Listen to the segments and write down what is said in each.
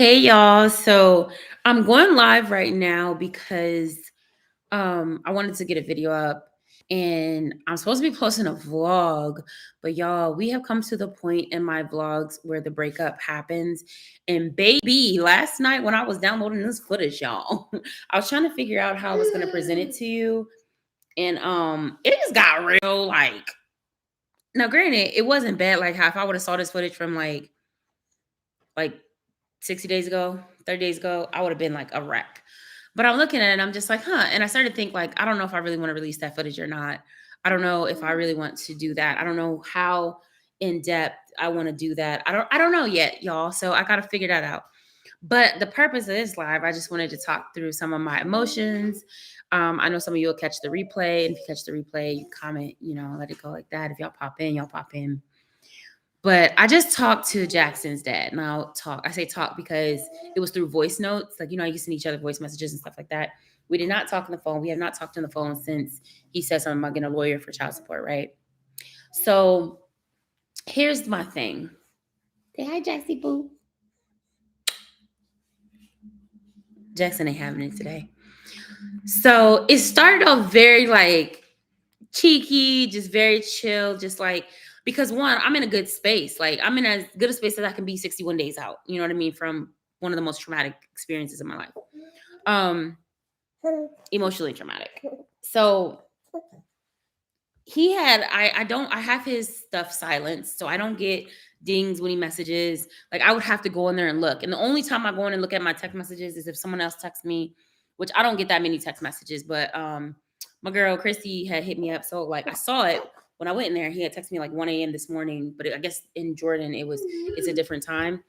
Hey y'all. So I'm going live right now because I wanted to get a video up and I'm supposed to be posting a vlog, but y'all, we have come to the point in my vlogs where the breakup happens. And baby, last night when I was downloading this footage, y'all, I was trying to figure out how I was gonna present it to you. And it just got real like now granted, it wasn't bad like how if I would have saw this footage from like 60 days ago, 30 days ago, I would have been like a wreck. But I'm looking at it and I'm just like, huh. And I started to think like, I don't know if I really want to release that footage or not. I don't know if I really want to do that. I don't know how in depth I want to do that. I don't know yet, y'all. So I gotta figure that out. But the purpose of this live, I just wanted to talk through some of my emotions. I know some of you will catch the replay. And if you catch the replay, you comment, let it go like that. If y'all pop in, y'all pop in. But I just talked to Jackson's dad. And I say talk because it was through voice notes. Like, you can send each other voice messages and stuff like that. We did not talk on the phone. We have not talked on the phone since he said something about getting a lawyer for child support, right? So here's my thing. Say hi, Jaxie Boo. Jackson ain't having it today. So it started off very like cheeky, just very chill, just like because one, I'm in a good space. Like I'm in as good a space as I can be 61 days out. You know what I mean? From one of the most traumatic experiences in my life. Um Emotionally traumatic. So I have his stuff silenced, so I don't get dings when he messages. Like I would have to go in there and look. And the only time I go in and look at my text messages is if someone else texts me, which I don't get that many text messages, but my girl Christy had hit me up. So like I saw it when I went in there. He had texted me like 1 a.m. this morning, but I guess in Jordan it's a different time.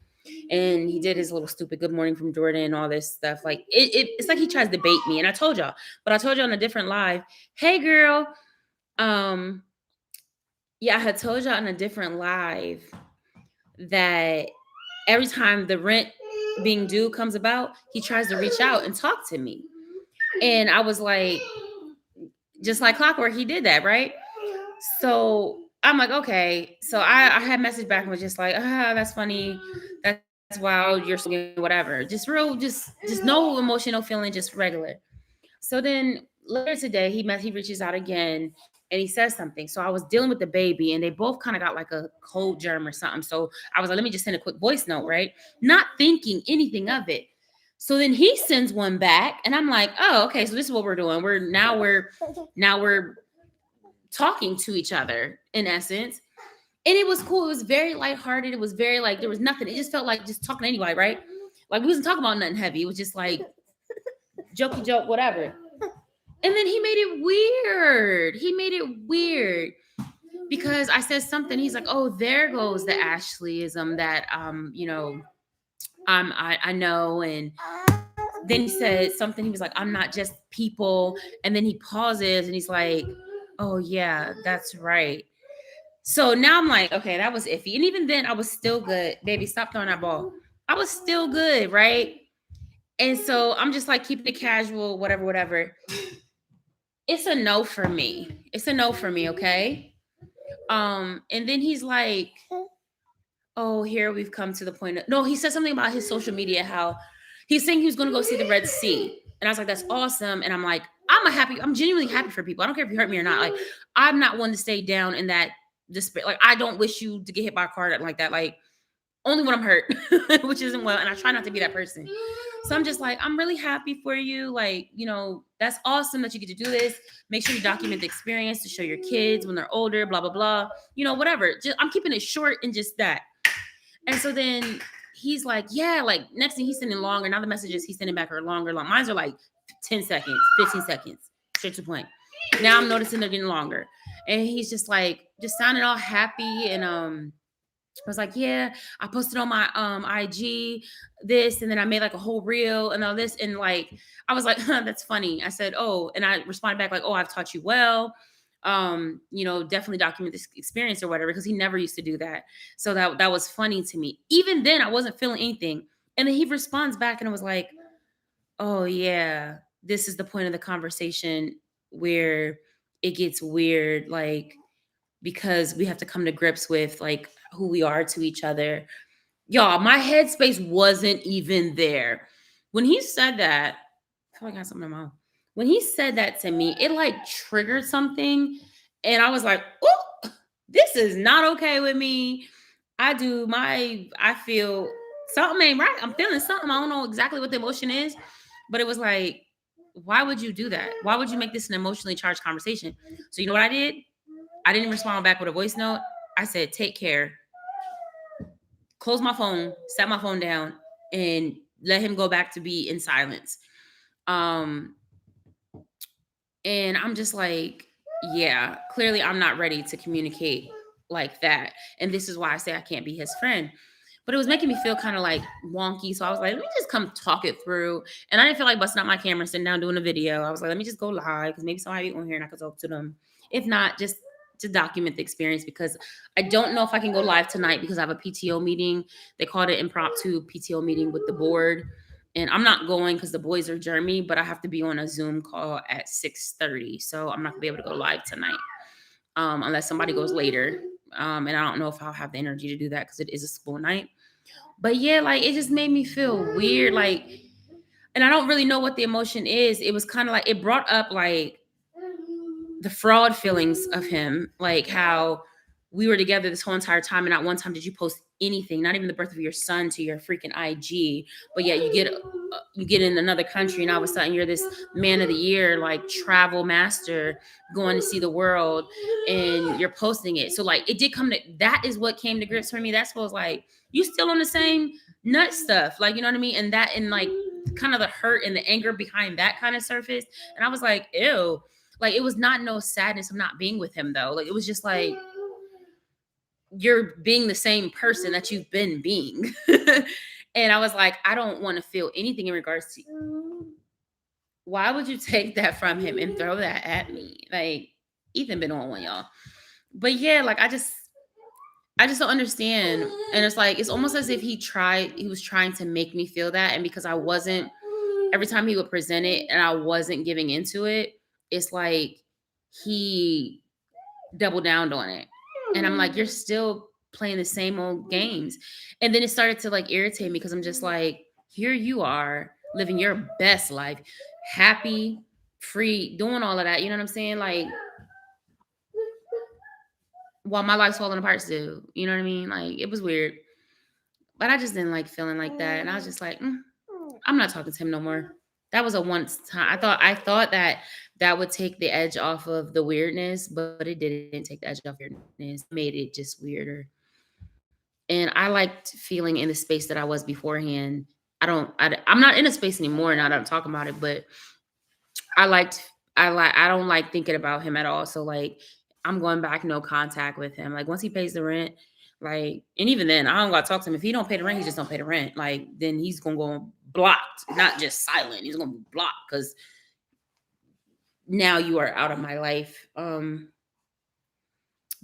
And he did his little stupid good morning from Jordan and all this stuff. Like it's like he tries to bait me. And I told y'all, but I told you on a different live, hey girl, um, yeah, I had told y'all on a different live that every time the rent being due comes about, he tries to reach out and talk to me. And I was like, just like clockwork, he did that, right? So I'm like, okay. So I had messaged back and was just like, that's funny. That's wild. You're so whatever. Just real, just no emotion, no feeling, just regular. So then later today, he reaches out again and he says something. So I was dealing with the baby and they both kind of got like a cold germ or something. So I was like, let me just send a quick voice note, right? Not thinking anything of it. So then he sends one back and I'm like, oh, okay. So this is what we're doing. We're talking to each other in essence. And it was cool. It was very lighthearted. It was very like there was nothing. It just felt like just talking to anybody, right? Like we wasn't talking about nothing heavy. It was just like jokey joke, whatever. And then he made it weird. He made it weird because I said something. He's like, "Oh, there goes the Ashleyism that I know." And then he said something. He was like, "I'm not just people." And then he pauses and he's like, "Oh yeah, that's right." So now I'm like, okay, that was iffy. And even then, I was still good. Baby, stop throwing that ball. I was still good, right? And so I'm just like keeping it casual, whatever, whatever. It's a no for me. It's a no for me, okay? And then he's like, oh, here we've come to the point of no, he said something about his social media, how he's saying he was gonna go see the Red Sea. And I was like, that's awesome. And I'm like, I'm genuinely happy for people. I don't care if you hurt me or not. Like, I'm not one to stay down in that despair. Like, I don't wish you to get hit by a car like that. Like, only when I'm hurt, which isn't well. And I try not to be that person. So I'm just like, I'm really happy for you. Like, that's awesome that you get to do this. Make sure you document the experience to show your kids when they're older, blah, blah, blah. Whatever. I'm keeping it short and just that. And so then he's like, yeah, like next thing he's sending longer. Now the messages he's sending back are longer. Mine are like 10 seconds, 15 seconds, straight to the point. Now I'm noticing they're getting longer. And he's just like, just sounding all happy. And I was like, yeah, I posted on my IG this, and then I made like a whole reel and all this. And like, I was like, that's funny. I said, oh, and I responded back like, oh, I've taught you well. Definitely document this experience or whatever, because he never used to do that. So that was funny to me. Even then, I wasn't feeling anything. And then he responds back and I was like, oh yeah, this is the point of the conversation where it gets weird, like, because we have to come to grips with like who we are to each other. Y'all, my headspace wasn't even there. When he said that, I feel like I got something in my mouth. When he said that to me, it like triggered something. And I was like, oh, this is not okay with me. I feel something ain't right. I'm feeling something. I don't know exactly what the emotion is, but it was like, why would you do that? Why would you make this an emotionally charged conversation? So you know what I did? I didn't respond back with a voice note. I said, take care, closed my phone, set my phone down, and let him go back to be in silence. Um, and I'm just like, yeah, clearly I'm not ready to communicate like that. And this is why I say I can't be his friend. But it was making me feel kind of like wonky. So I was like, let me just come talk it through. And I didn't feel like busting out my camera, sitting down doing a video. I was like, let me just go live because maybe somebody on here and I could talk to them. If not, just to document the experience, because I don't know if I can go live tonight because I have a PTO meeting. They called it impromptu PTO meeting with the board. And I'm not going because the boys are Germany, but I have to be on a Zoom call at 6:30. So I'm not gonna be able to go live tonight. Unless somebody goes later. And I don't know if I'll have the energy to do that because it is a school night. But yeah, like it just made me feel weird. Like, and I don't really know what the emotion is. It was kind of like it brought up like the fraud feelings of him, like how we were together this whole entire time, and not one time did you post anything, not even the birth of your son, to your freaking IG. But yeah, you get in another country, and all of a sudden you're this man of the year, like travel master, going to see the world, and you're posting it. So like it did come to that is what came to grips for me. That's what was like, you still on the same nut stuff, like, you know what I mean? And that, and like kind of the hurt and the anger behind that kind of surface. And I was like, ew. Like it was not no sadness of not being with him though. Like it was just like you're being the same person that you've been being. And I was like, I don't want to feel anything in regards to, why would you take that from him and throw that at me? Like Ethan been on one, y'all. But yeah, like I just don't understand. And it's like it's almost as if he was trying to make me feel that. And because I wasn't, every time he would present it and I wasn't giving into it, it's like he doubled down on it. And I'm like, you're still playing the same old games. And then it started to like irritate me because I'm just like, here you are living your best life, happy, free, doing all of that. You know what I'm saying? Like, while my life's falling apart still. You know what I mean? Like, it was weird. But I just didn't like feeling like that. And I was just like, I'm not talking to him no more. That was a once time. I thought that that would take the edge off of the weirdness, but it didn't take the edge off weirdness. It made it just weirder. And I liked feeling in the space that I was beforehand. I'm not in a space anymore now that I'm talking about it, but I liked I don't like thinking about him at all. So like I'm going back, no contact with him. Like once he pays the rent, like, and even then I don't gotta talk to him. If he don't pay the rent, he just don't pay the rent. Like then he's gonna go blocked, not just silent. He's gonna be blocked because now you are out of my life.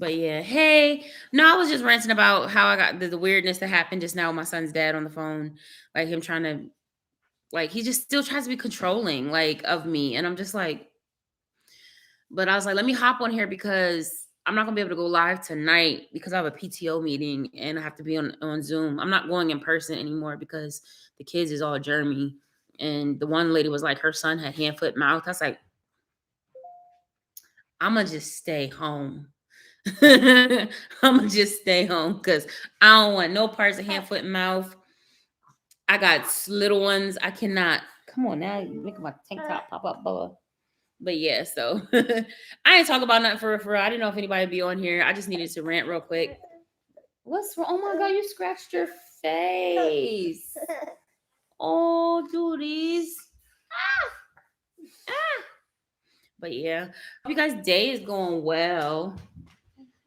But yeah, hey, no, I was just ranting about how I got the weirdness that happened just now with my son's dad on the phone, like him trying to, like he just still tries to be controlling, like of me, and I'm just like, but I was like, let me hop on here because I'm not gonna be able to go live tonight because I have a PTO meeting and I have to be on Zoom. I'm not going in person anymore because the kids is all germy, and the one lady was like, her son had hand, foot, mouth. I was like, I'm gonna just stay home. I'm gonna just stay home because I don't want no parts of hand, foot, and mouth. I got little ones. I cannot. Come on now, you making my tank top pop up, Bubba. But yeah, so I ain't talk about nothing for real. I didn't know if anybody would be on here. I just needed to rant real quick. What's wrong? Oh my god, you scratched your face. Oh, duties. Ah. But yeah, hope you guys' day is going well.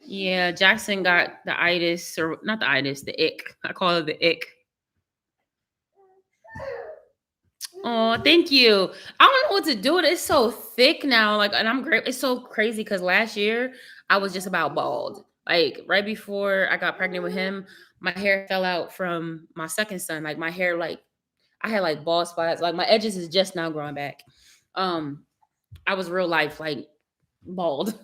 Yeah, Jackson got the itis, or not the itis, the ick. I call it the ick. Oh, thank you. I don't know what to do with it. It's so thick now. Like, and I'm great. It's so crazy because last year I was just about bald. Like right before I got pregnant with him, my hair fell out from my second son. Like my hair, like I had like bald spots. Like my edges is just now growing back. Um, I was real life like bald.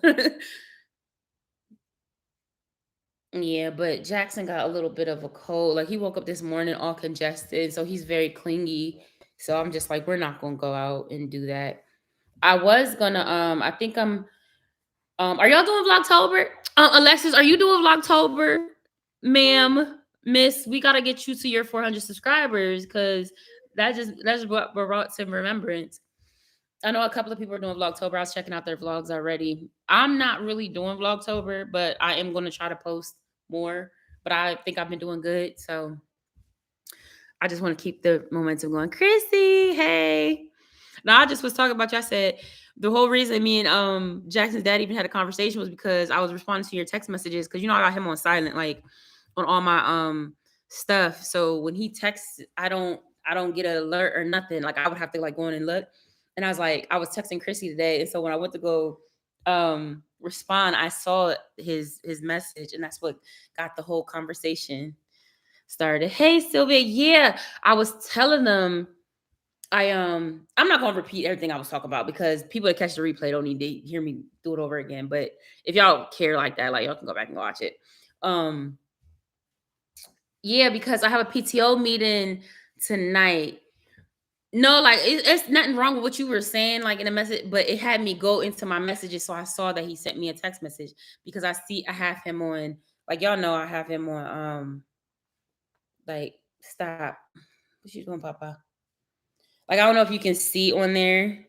Yeah, but Jackson got a little bit of a cold. Like he woke up this morning all congested, so he's very clingy. So I'm just like, we're not gonna go out and do that. I was gonna I think I'm are y'all doing Vlogtober? Alexis, are you doing Vlogtober? Ma'am, miss, we gotta get you to your 400 subscribers because that's what brought some remembrance. I know a couple of people are doing Vlogtober. I was checking out their vlogs already. I'm not really doing Vlogtober, but I am going to try to post more. But I think I've been doing good, so I just want to keep the momentum going. Chrissy, hey. Now I just was talking about you. I said the whole reason me and Jackson's dad even had a conversation was because I was responding to your text messages because I got him on silent, like on all my stuff. So when he texts, I don't get an alert or nothing. Like I would have to like go in and look. And I was texting Chrissy today, and so when I went to go respond, I saw his message, and that's what got the whole conversation started. Hey Sylvia, yeah, I was telling them I'm not gonna repeat everything I was talking about because people that catch the replay don't need to hear me do it over again. But if y'all care like that, like y'all can go back and watch it. Um yeah, because I have a PTO meeting tonight. No, like it's nothing wrong with what you were saying, like in a message, but it had me go into my messages, so I saw that he sent me a text message because I have him on, like y'all know I have him on like stop. What you doing, Papa? Like I don't know if you can see on there.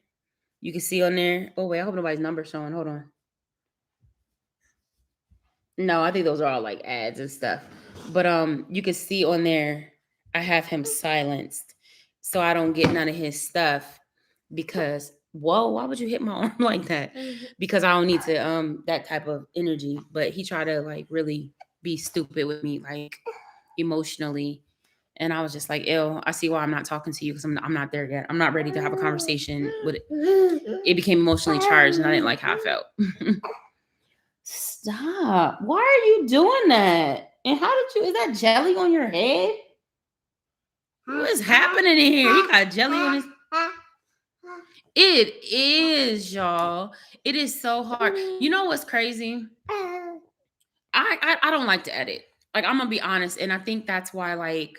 You can see on there. Oh wait, I hope nobody's number showing. Hold on. No, I think those are all like ads and stuff. But you can see on there I have him silenced. So I don't get none of his stuff because whoa, why would you hit my arm like that? Because I don't need to that type of energy. But he tried to like really be stupid with me, like emotionally. And I was just like, ew, I see why I'm not talking to you because I'm not there yet. I'm not ready to have a conversation with it. It became emotionally charged and I didn't like how I felt. Stop. Why are you doing that? And how did you, is that jelly on your head? What is happening in here? He got jelly on his. It is, y'all. It is so hard. You know what's crazy? I don't like to edit. Like I'm gonna be honest, and I think that's why like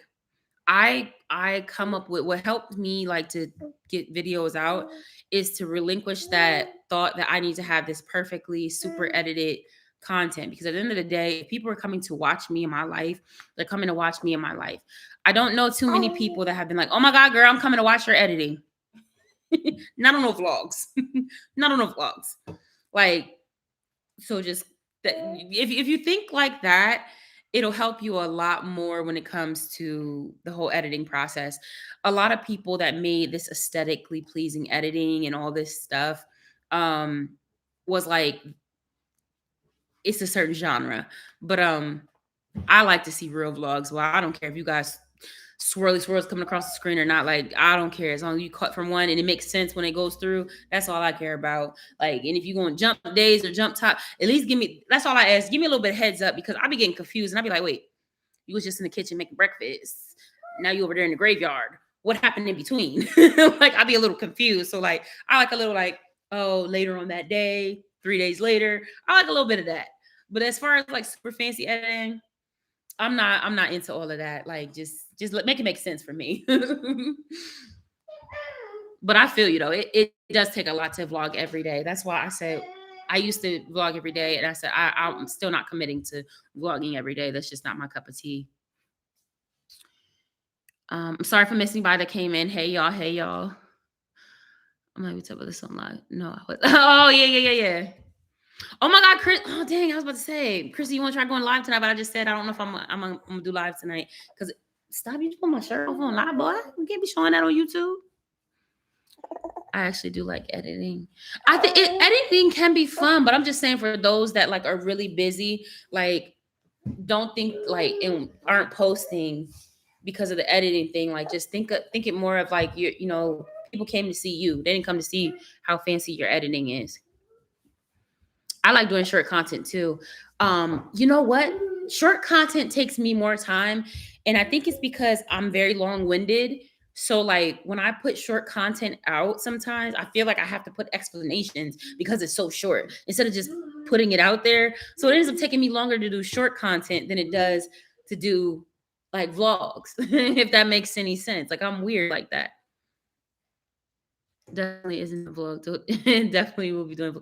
I come up with what helped me like to get videos out is to relinquish that thought that I need to have this perfectly super edited content because at the end of the day, if people are coming to watch me in my life, they're coming to watch me in my life. I don't know too many people that have been like, "Oh my god, girl, I'm coming to watch your editing." Not on no vlogs. Not on no vlogs. Like so just that if you think like that, it'll help you a lot more when it comes to the whole editing process. A lot of people that made this aesthetically pleasing editing and all this stuff was like it's a certain genre. But I like to see real vlogs. Well, I don't care if you guys swirly swirls coming across the screen or not. Like, I don't care. As long as you cut from one and it makes sense when it goes through, that's all I care about. Like, and if you're going jump days or jump top, at least give me, that's all I ask. Give me a little bit of heads up because I'll be getting confused and I'll be like, wait, you was just in the kitchen making breakfast. Now you over there in the graveyard. What happened in between? Like, I'll be a little confused. So, like, I like a little, like, oh, later on that day, 3 days later. I like a little bit of that. But as far as like super fancy editing, I'm not into all of that. Like just make it make sense for me. But I feel you though. It does take a lot to vlog every day. That's why I said I used to vlog every day, and I said I'm still not committing to vlogging every day. That's just not my cup of tea. I'm sorry for missing by that came in. Hey y'all, hey y'all. I'm not even talking about this on live. No, I was. Oh yeah. Oh my God, Chris! Oh dang, I was about to say, Chrissy, you want to try going live tonight? But I just said I don't know if I'm gonna do live tonight because stop you put my shirt off on live, boy. You can't be showing that on YouTube. I actually do like editing. I think editing can be fun, but I'm just saying for those that like are really busy, like don't think like and aren't posting because of the editing thing. Like just think it more of like people came to see you. They didn't come to see how fancy your editing is. I like doing short content too. You know what? Short content takes me more time. And I think it's because I'm very long-winded. So like when I put short content out, sometimes I feel like I have to put explanations because it's so short instead of just putting it out there. So it ends up taking me longer to do short content than it does to do like vlogs, if that makes any sense. Like I'm weird like that. Definitely isn't a vlog. Definitely will be doing.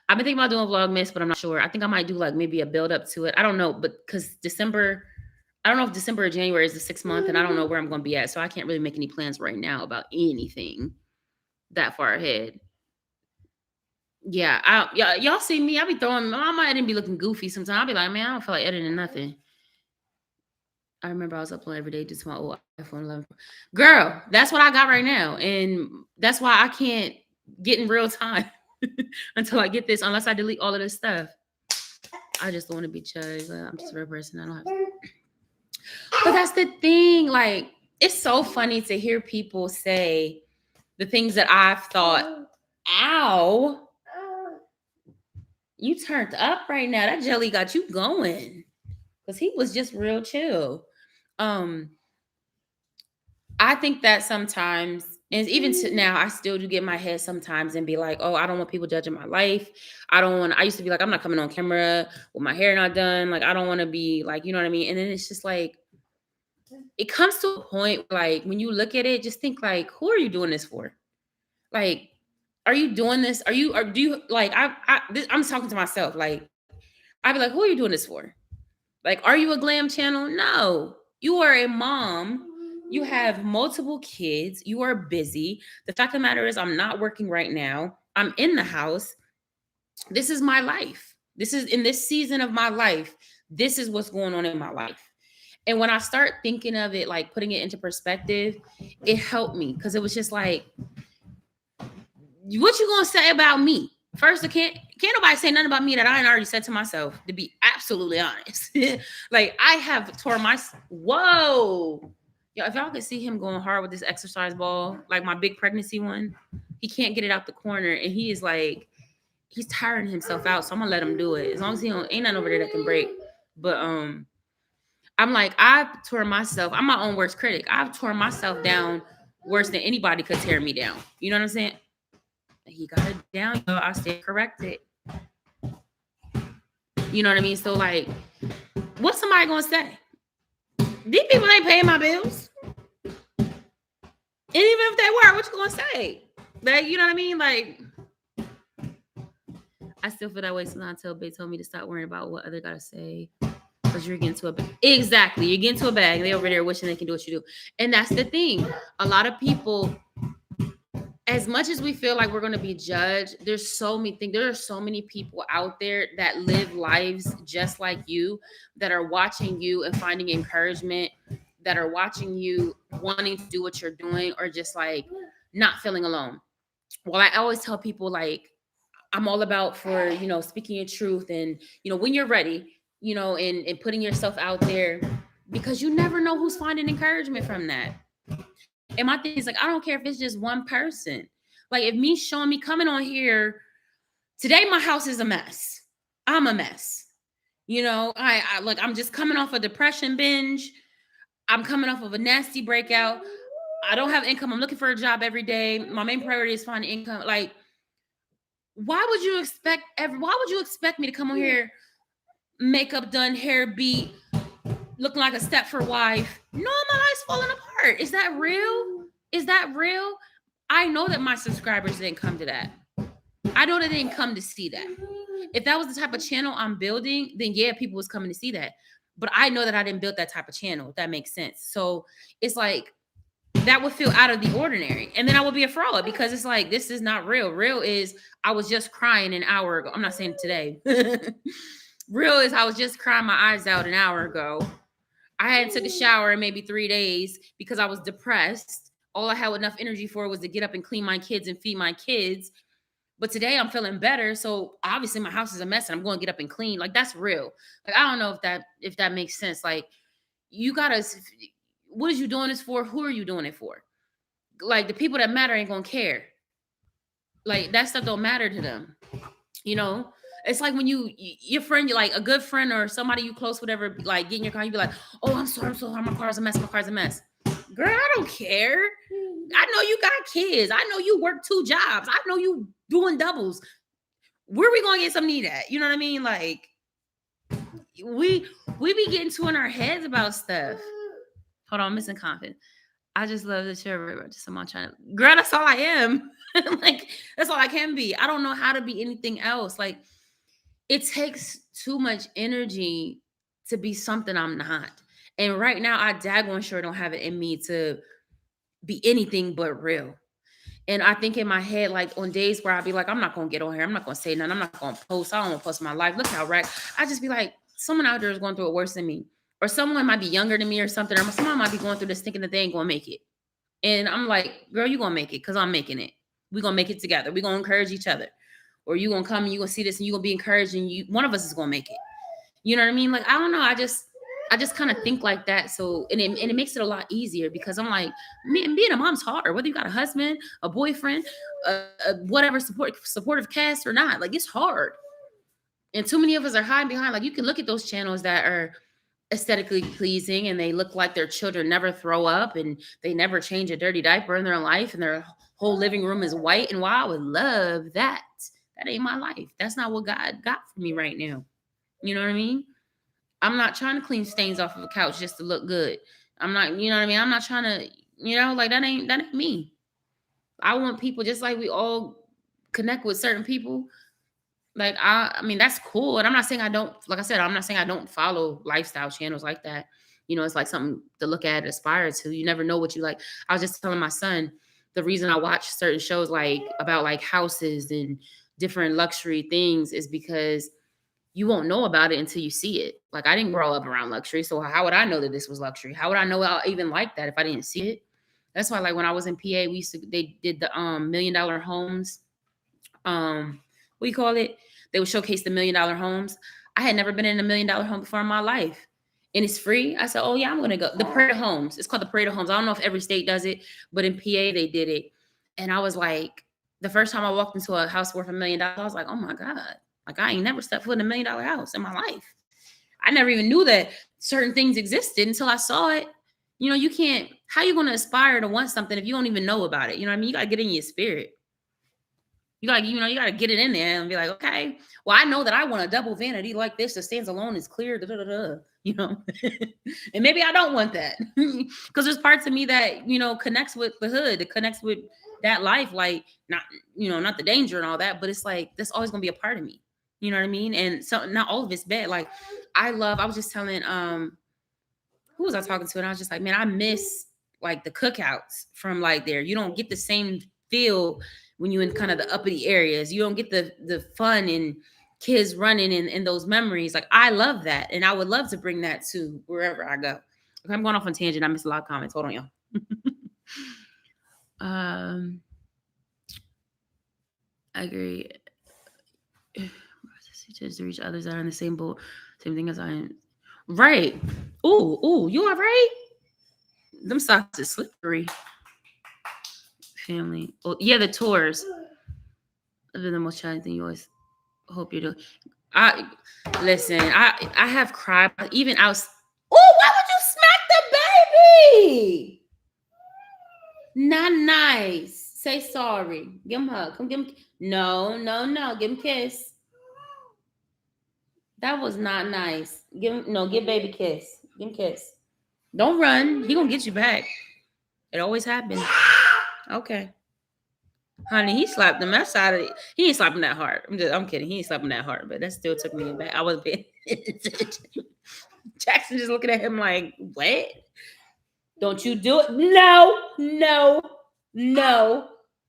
I've been thinking about doing Vlogmas, but I'm not sure. I think I might do like maybe a build up to it. I don't know, but because December, I don't know if December or January is the 6th month, and I don't know where I'm going to be at, so I can't really make any plans right now about anything that far ahead. Yeah, y'all see me. I be throwing. I might even be looking goofy sometimes. I'll be like, man, I don't feel like editing nothing. I remember I was uploading every day just to my old iPhone 11. Girl, that's what I got right now. And that's why I can't get in real time until I get this, unless I delete all of this stuff. I just don't want to be judged. I'm just a real person. I don't have. But that's the thing. Like, it's so funny to hear people say the things that I've thought, ow, you turned up right now. That jelly got you going. Because he was just real chill. I think that sometimes, and even now, I still do get in my head sometimes and be like, oh, I don't want people judging my life. I used to be like, I'm not coming on camera with my hair not done. Like, I don't want to be like, you know what I mean? And then it's just like, it comes to a point like when you look at it, just think like, who are you doing this for? Like, are you doing this? Or do you like, I'm talking to myself. Like, I'd be like, who are you doing this for? Like, are you a glam channel? No, you are a mom. You have multiple kids. You are busy. The fact of the matter is, I'm not working right now. I'm in the house. This is my life. This is in this season of my life. This is what's going on in my life. And when I start thinking of it, like putting it into perspective, it helped me because it was just like, what you gonna say about me? First, can't nobody say nothing about me that I ain't already said to myself, to be absolutely honest. Like I have tore my whoa. Yo, if y'all could see him going hard with this exercise ball, like my big pregnancy one, he can't get it out the corner, and he is like, he's tiring himself out. So I'm gonna let him do it. As long as he don't, ain't nothing over there that can break. But I'm like, I've torn myself. I'm my own worst critic. I've torn myself down worse than anybody could tear me down. You know what I'm saying? He got it down, y'all. I stay corrected. You know what I mean? So, like, what's somebody gonna say? These people ain't paying my bills. And even if they were, what you gonna say? Like, you know what I mean? Like, I still feel that way sometimes until they told me to stop worrying about what other gotta say. Because you're getting to a bag. Exactly. You're getting to a bag. They over there wishing they can do what you do. And that's the thing. A lot of people, as much as we feel like we're going to be judged, there's so many things. There are so many people out there that live lives just like you, that are watching you and finding encouragement, that are watching you wanting to do what you're doing, or just like not feeling alone. Well, I always tell people, like, I'm all about for, speaking your truth and, when you're ready, and putting yourself out there, because you never know who's finding encouragement from that. And my thing is, like, I don't care if it's just one person. Like, if me showing me coming on here today, my house is a mess. I'm a mess. I'm just coming off a depression binge. I'm coming off of a nasty breakout. I don't have income. I'm looking for a job every day. My main priority is finding income. Like, why would you expect me to come on here, makeup done, hair beat, looking like a Stepford wife? No, my life's falling apart. Is that real? I know that my subscribers didn't come to that. I know they didn't come to see that. If that was the type of channel I'm building, then yeah, people was coming to see that. But I know that I didn't build that type of channel, if that makes sense. So it's like, that would feel out of the ordinary. And then I would be a fraud, because it's like, this is not real. Real is, I was just crying an hour ago. I'm not saying today. Real is, I was just crying my eyes out an hour ago. I hadn't took a shower in maybe 3 days because I was depressed. All I had enough energy for was to get up and clean my kids and feed my kids. But today I'm feeling better. So obviously my house is a mess and I'm going to get up and clean. Like, that's real. Like, I don't know if that makes sense. Like, you gotta, what is you doing this for? Who are you doing it for? Like, the people that matter ain't gonna care. Like, that stuff don't matter to them. It's like when your friend, you're like a good friend or somebody you close, whatever, like, get in your car, you be like, oh, I'm sorry, my car's a mess. Girl, I don't care. you got kids. I know you work 2 jobs. I know you doing doubles. Where we gonna get some need at? You know what I mean? Like we be getting too in our heads about stuff. Hold on, I'm missing confidence. I just love the share. Just I'm trying to, girl. That's all I am. Like that's all I can be. I don't know how to be anything else. Like it takes too much energy to be something I'm not. And right now, I daggone sure don't have it in me to be anything but real. And I think in my head, like on days where I'll be like, I'm not gonna get on here, I'm not gonna say nothing, I'm not gonna post, I don't wanna post my life. Look how right. I just be like, someone out there is going through it worse than me. Or someone might be younger than me or something, or someone might be going through this thinking that they ain't gonna make it. And I'm like, girl, you gonna make it because I'm making it. We're gonna make it together. We're gonna encourage each other. Or you gonna come and you gonna see this and you gonna be encouraged and you one of us is gonna make it. You know what I mean? Like, I don't know. I just kind of think like that. So and it makes it a lot easier because I'm like, being a mom's hard. Whether you got a husband, a boyfriend, whatever supportive cast or not, like it's hard. And too many of us are hiding behind. Like you can look at those channels that are aesthetically pleasing and they look like their children never throw up and they never change a dirty diaper in their life and their whole living room is white. And while I would love that, that ain't my life. That's not what God got for me right now. You know what I mean? I'm not trying to clean stains off of a couch just to look good. I'm not, you know what I mean? I'm not trying to, like that ain't me. I want people just like we all connect with certain people. Like I mean that's cool. And I'm not saying I don't, like I said, I'm not saying I don't follow lifestyle channels like that. It's like something to look at, aspire to. You never know what you like. I was just telling my son the reason I watch certain shows like about like houses and different luxury things is because you won't know about it until you see it. Like I didn't grow up around luxury, so how would I know that this was luxury? How would I know I even like that if I didn't see it? That's why, like when I was in PA, they did the $1 million homes. What do you call it? They would showcase the $1 million homes. I had never been in a $1 million home before in my life, and it's free. I said, "Oh yeah, I'm gonna go." The Parade of Homes. It's called the Parade of Homes. I don't know if every state does it, but in PA they did it, and I was like, the first time I walked into a house worth $1 million, I was like, "Oh my god." Like I ain't never stepped foot in $1 million house in my life. I never even knew that certain things existed until I saw it. You can't, how you going to aspire to want something if you don't even know about it? You know what I mean? You got to get in your spirit. You got to, you got to get it in there and be like, okay, well, I know that I want a double vanity like this that stands alone, is clear, da, da, da, da, and maybe I don't want that because there's parts of me that, connects with the hood, that connects with that life, like not, not the danger and all that, but it's like, that's always going to be a part of me. You know what I mean? And so not all of it's bad. Like I was just telling, who was I talking to? And I was just like, man, I miss like the cookouts from like there. You don't get the same feel when you're in kind of the uppity areas. You don't get the fun and kids running in those memories. Like I love that. And I would love to bring that to wherever I go. Okay, I'm going off on tangent. I missed a lot of comments. Hold on, y'all. I agree. To reach others that are in the same boat, same thing as I am. Right. Ooh, you all right? Them socks is slippery. Family. Oh, yeah, the tours. They're the most challenging thing you always hope you're doing. I have cried even out. Oh, why would you smack the baby? Not nice. Say sorry. Give him a hug. Come give him. No. Give him a kiss. That was not nice. Give baby a kiss. Give him a kiss. Don't run. He gonna get you back. It always happens. Okay. Honey, he slapped the mess out of it. He ain't slapping that hard. I'm kidding. He ain't slapping that hard, but that still took me back. I was being Jackson just looking at him like, what? Don't you do it? No.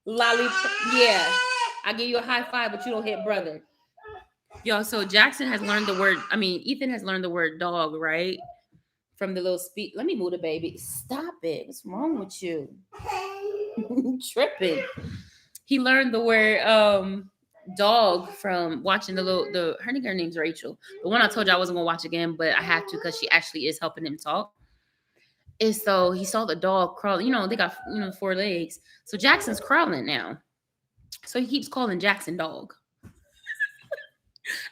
Lollipop. Yeah. I'll give you a high five, but you don't hit brother. Yo, so Jackson has learned the word. Ethan has learned the word dog, right? From the little speak. Let me move the baby. Stop it. What's wrong with you? Tripping. He learned the word dog from watching her name's Rachel. The one I told you I wasn't gonna watch again, but I have to because she actually is helping him talk. And so he saw the dog crawling. They got 4 legs. So Jackson's crawling now. So he keeps calling Jackson dog.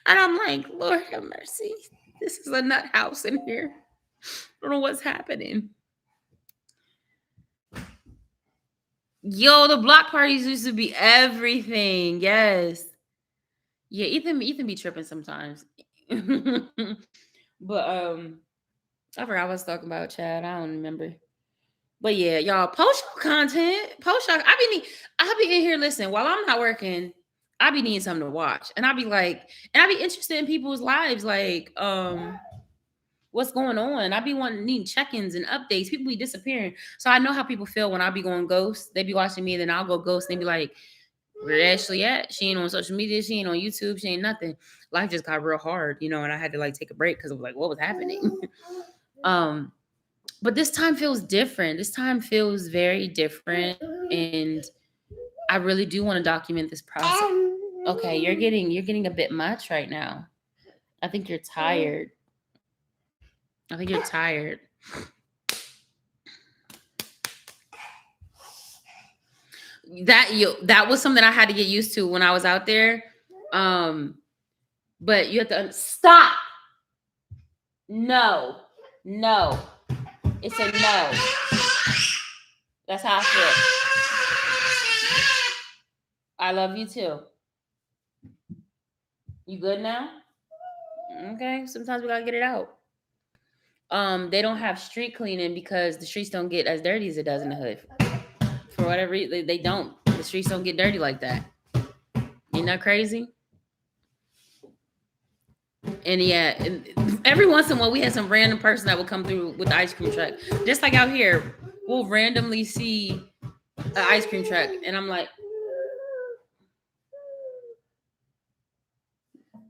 And I'm like, Lord have mercy. This is a nut house in here. I don't know what's happening. Yo, the block parties used to be everything. Yes. Yeah, Ethan be tripping sometimes. But I forgot what I was talking about, Chad. I don't remember. But yeah, y'all post your content. Post your I be in here listen while I'm not working. I be needing something to watch. And I be like, and I be interested in people's lives, like what's going on. I be needing check-ins and updates. People be disappearing. So I know how people feel when I be going ghost. They be watching me, and then I'll go ghost and they be like, where Ashley at? She ain't on social media, she ain't on YouTube, she ain't nothing. Life just got real hard, and I had to like take a break because I was like, what was happening? um but this time feels different. This time feels very different, and I really do want to document this process. Okay, you're getting a bit much right now. I think you're tired. I think you're tired. That was something I had to get used to when I was out there. But you have to stop. No. No. It's a no. That's how I feel. I love you too. You good now? Okay. Sometimes we gotta get it out. They don't have street cleaning because the streets don't get as dirty as it does in the hood. For whatever reason, they don't. The streets don't get dirty like that. Isn't that crazy? And yeah, and every once in a while we had some random person that would come through with the ice cream truck. Just like out here, we'll randomly see an ice cream truck, and I'm like,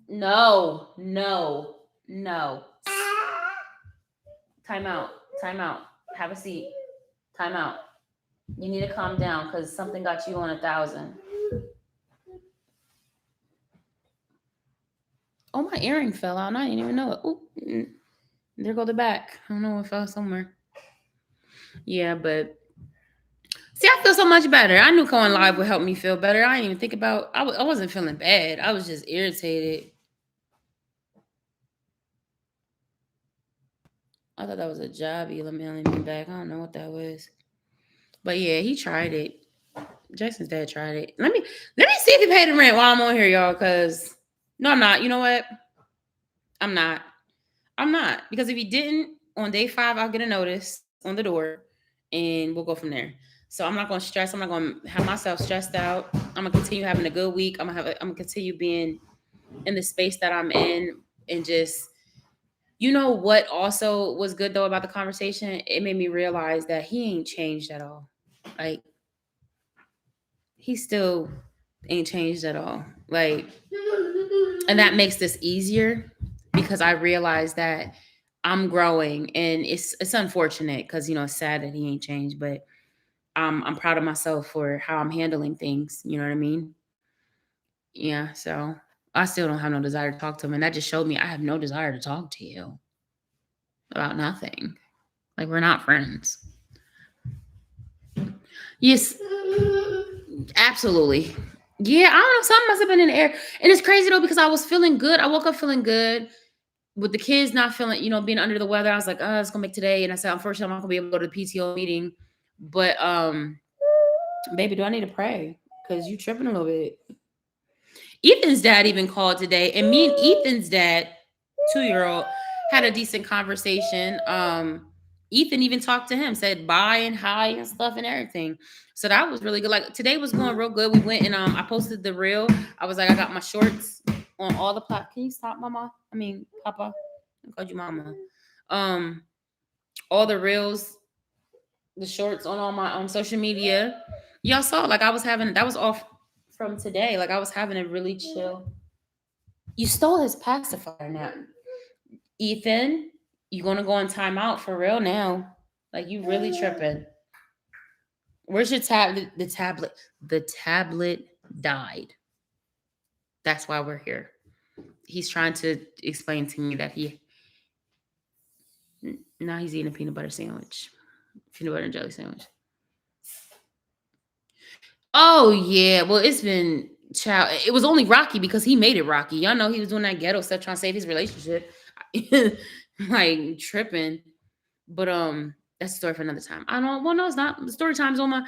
no, no, no. Time out. Time out. Have a seat. Time out. You need to calm down because something got you on 1,000. Oh, my earring fell out. And I didn't even know it. Oh, there go the back. I don't know. It fell somewhere. Yeah, but see, I feel so much better. I knew going live would help me feel better. I didn't even think about. I wasn't feeling bad. I was just irritated. I thought that was a job emailing me back. I don't know what that was. But yeah, he tried it. Jason's dad tried it. Let me see if he paid the rent while I'm on here, y'all. Cause no, I'm not. You know what? I'm not. I'm not. Because if he didn't, on day 5, I'll get a notice on the door and we'll go from there. So I'm not gonna stress. I'm not gonna have myself stressed out. I'm gonna continue having a good week. I'm gonna continue being in the space that I'm in and just what also was good though about the conversation? It made me realize that he ain't changed at all. Like he still ain't changed at all. Like, and that makes this easier because I realize that I'm growing, and it's unfortunate because it's sad that he ain't changed, but I'm proud of myself for how I'm handling things. You know what I mean? Yeah. So I still don't have no desire to talk to him, and that just showed me I have no desire to talk to you about nothing. Like we're not friends. Yes, absolutely. Yeah, I don't know. Something must have been in the air. And it's crazy though, because I was feeling good. I woke up feeling good with the kids not feeling, being under the weather. I was like, oh, it's gonna make today. And I said, unfortunately, I'm not gonna be able to go to the PTO meeting. But baby, do I need to pray? Because you tripping a little bit. Ethan's dad even called today, and me and Ethan's dad, 2-year-old, had a decent conversation. Ethan even talked to him, said bye and hi and stuff and everything. So that was really good. Like today was going real good. We went and I posted the reel. I was like, I got my shorts on all the Can you stop, mama? I mean, papa. I called you mama. All the reels, the shorts on all my social media. Y'all saw like I was having that was off from today. Like I was having a really chill. You stole his pacifier now. Ethan, you gonna go on timeout for real now. Like you really tripping. Where's your tablet? The tablet died. That's why we're here. He's trying to explain to me that now he's eating a peanut butter sandwich. Peanut butter and jelly sandwich. Oh yeah. Well, it's been it was only rocky because he made it rocky. Y'all know he was doing that ghetto stuff trying to save his relationship. Like tripping. But that's a story for another time. I don't. Well, no, it's not. The story time's on my.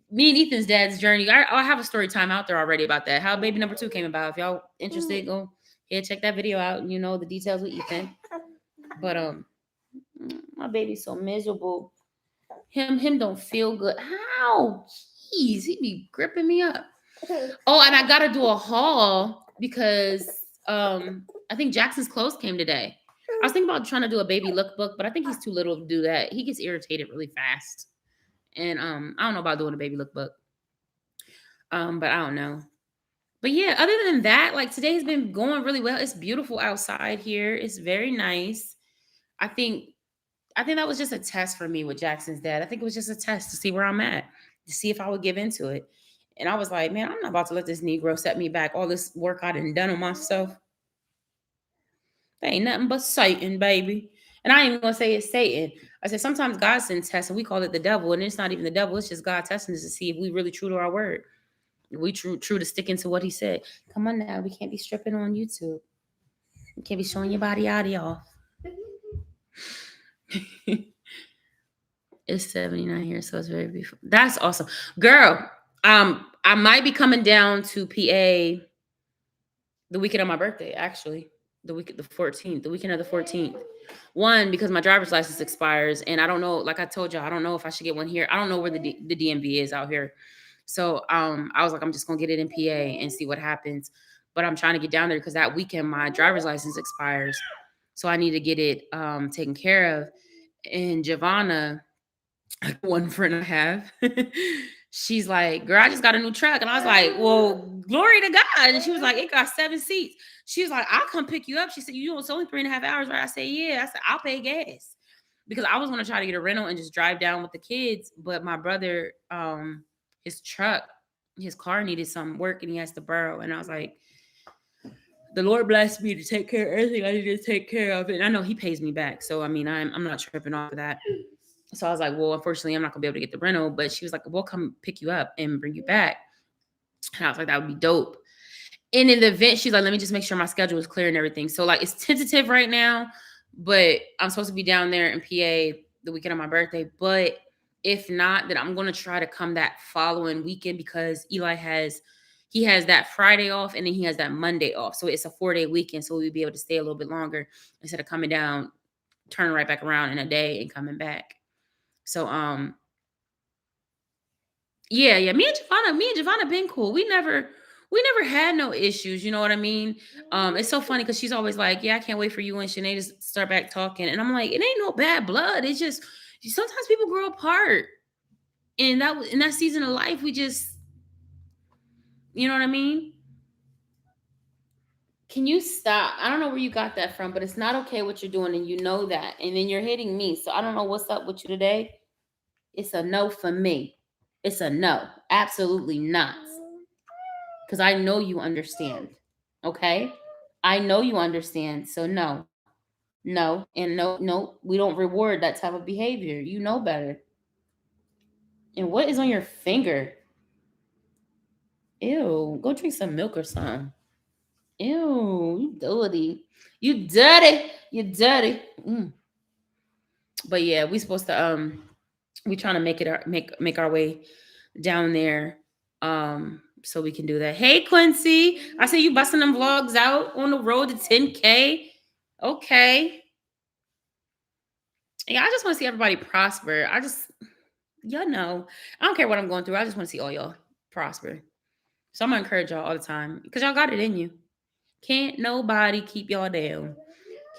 me and Ethan's dad's journey. I have a story time out there already about that. How baby number 2 came about. If y'all interested, go ahead, check that video out. And you know the details with Ethan. But my baby's so miserable. Him don't feel good. How? Jeez, he be gripping me up. Oh, and I gotta do a haul because I think Jackson's clothes came today. I was thinking about trying to do a baby lookbook, but I think he's too little to do that. He gets irritated really fast. And I don't know about doing a baby lookbook. But I don't know. But yeah, other than that, like today's been going really well. It's beautiful outside here. It's very nice. I think that was just a test for me with Jackson's dad. I think it was just a test to see where I'm at, to see if I would give into it. And I was like, man, I'm not about to let this Negro set me back. All this work I done on myself. That ain't nothing but Satan, baby. And I ain't even gonna say it's Satan. I said sometimes God sends tests and we call it the devil, and it's not even the devil, it's just God testing us to see if we really true to our word. We true to sticking to what he said. Come on now, we can't be stripping on YouTube. You can't be showing your body out, y'all. It's 79 here, so it's very beautiful. That's awesome. Girl, I might be coming down to PA the weekend of my birthday, actually. The 14th, the weekend of the 14th. One, because my driver's license expires, and I don't know, like I told y'all, I don't know if I should get one here. I don't know where the DMV is out here. So I was like, I'm just gonna get it in PA and see what happens. But I'm trying to get down there because that weekend my driver's license expires. So I need to get it taken care of. And Giovanna, one friend I have, she's like, girl, I just got a new truck. And I was like, well, glory to God. And she was like, it got 7 seats. She was like, I'll come pick you up. She said, you know, it's only 3.5 hours, right? I said, yeah. I said, I'll pay gas. Because I was going to try to get a rental and just drive down with the kids. But my brother, his truck, his car needed some work and he has to borrow. And I was like, the Lord blessed me to take care of everything I need to take care of. And I know he pays me back. So, I mean, I'm not tripping off of that. So I was like, well, unfortunately, I'm not going to be able to get the rental. But she was like, we'll come pick you up and bring you back. And I was like, that would be dope. And in the event, she's like, let me just make sure my schedule is clear and everything. So, like, it's tentative right now. But I'm supposed to be down there in PA the weekend of my birthday. But if not, then I'm going to try to come that following weekend because Eli has that Friday off and then he has that Monday off. So it's a 4-day weekend. So we'll be able to stay a little bit longer instead of coming down, turning right back around in a day and coming back. So, yeah. Me and Giovanna been cool. We never had no issues. You know what I mean? It's so funny because she's always like, yeah, I can't wait for you and Sinead to start back talking. And I'm like, it ain't no bad blood. It's just sometimes people grow apart. And that in that season of life, we just, you know what I mean? Can you stop? I don't know where you got that from, but it's not okay what you're doing, and you know that. And then you're hitting me. So I don't know what's up with you today. It's a no for me. It's a no. Absolutely not. Because I know you understand. Okay? I know you understand. So no. No. And no, we don't reward that type of behavior. You know better. And what is on your finger? Ew. Go drink some milk or something. Ew. You dirty. You dirty. You dirty. But yeah, we supposed to we trying to make our way down there so we can do that. Hey Quincy, I see you busting them vlogs out on the road to 10K. Okay. Yeah, I just want to see everybody prosper. Y'all know, I don't care what I'm going through. I just want to see all y'all prosper. So I'm gonna encourage y'all all the time because y'all got it in you. Can't nobody keep y'all down.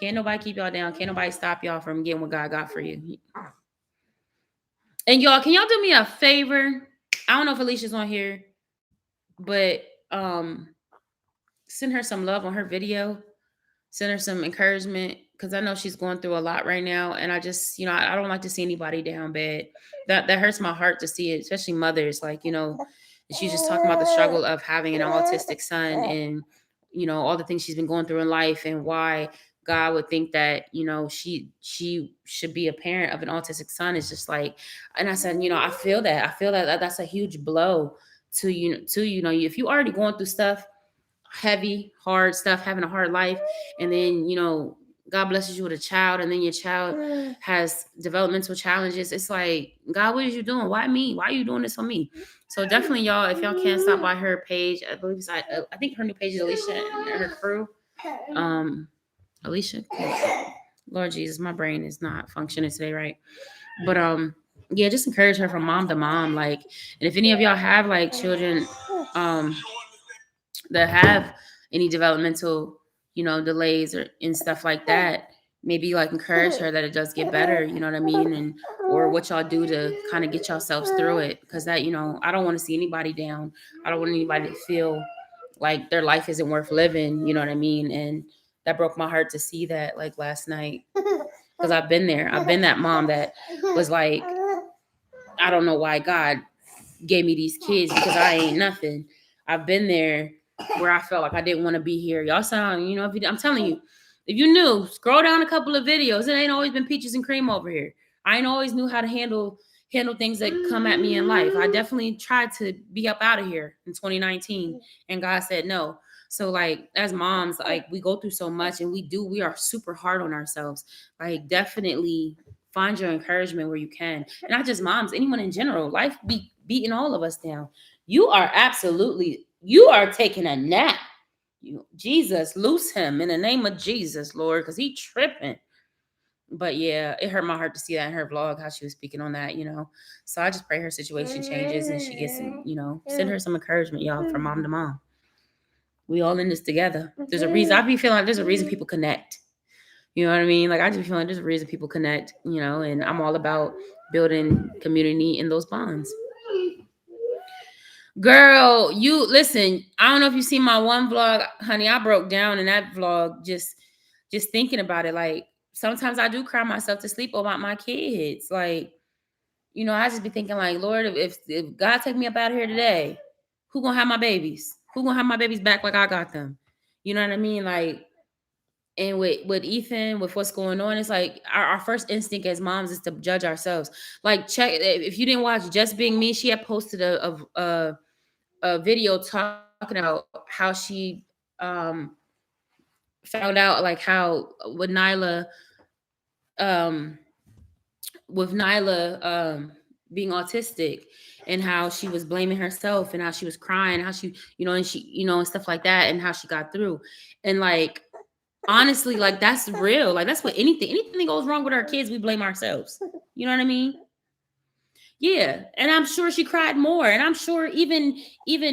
Can't nobody keep y'all down. Can't nobody stop y'all from getting what God got for you. And y'all, can y'all do me a favor? I don't know if Alicia's on here, but send her some love on her video. Send her some encouragement because I know she's going through a lot right now. And I just, I don't like to see anybody down bad. That hurts my heart to see it, especially mothers. Like, she's just talking about the struggle of having an autistic son and, all the things she's been going through in life and why God would think that, she should be a parent of an autistic son. It's just like, and I said, I feel that that's a huge blow to if you already going through stuff, heavy, hard stuff, having a hard life, and then, God blesses you with a child and then your child has developmental challenges. It's like, God, what are you doing? Why me? Why are you doing this for me? So definitely, y'all, if y'all can't stop by her page, I believe it's, I think her new page is Alicia and her crew. Alicia, Lord Jesus, my brain is not functioning today, right? But yeah, just encourage her from mom to mom. Like, and if any of y'all have like children um that have any developmental, delays or and stuff like that, maybe like encourage her that it does get better, you know what I mean? And or what y'all do to kind of get yourselves through it. Cause that, I don't want to see anybody down. I don't want anybody to feel like their life isn't worth living, you know what I mean? And that broke my heart to see that like last night. Because I've been there. I've been that mom that was like, I don't know why God gave me these kids because I ain't nothing. I've been there where I felt like I didn't want to be here. Y'all sound, I'm telling you, if you knew, scroll down a couple of videos. It ain't always been peaches and cream over here. I ain't always knew how to handle things that come at me in life. I definitely tried to be up out of here in 2019, and God said no. So like as moms, like we go through so much, and we are super hard on ourselves. Like definitely find your encouragement where you can. And not just moms, anyone in general. Life be beating all of us down. You are taking a nap. Jesus, loose him in the name of Jesus, Lord, because he tripping. But yeah, it hurt my heart to see that in her vlog, how she was speaking on that, So I just pray her situation changes and she gets some, send her some encouragement, y'all, from mom to mom. We all in this together. There's a reason. I be feeling like there's a reason people connect. You know what I mean? Like I just feel like there's a reason people connect, and I'm all about building community in those bonds. Girl, you listen, I don't know if you see my one vlog, honey. I broke down in that vlog just thinking about it. Like sometimes I do cry myself to sleep about my kids. Like, I just be thinking like, Lord, if God take me up out of here today, who gonna have my babies? Who gonna have my babies back like I got them? You know what I mean? Like, and with Ethan, with what's going on, it's like our first instinct as moms is to judge ourselves. Like, check if you didn't watch Just Being Me, she had posted a video talking about how she found out like how um with Nyla being autistic, and how she was blaming herself, and how she was crying, how she, and she, and stuff like that, and how she got through. And like honestly, like that's real. Like that's what anything that goes wrong with our kids, we blame ourselves. You know what I mean? Yeah. And I'm sure she cried more. And I'm sure even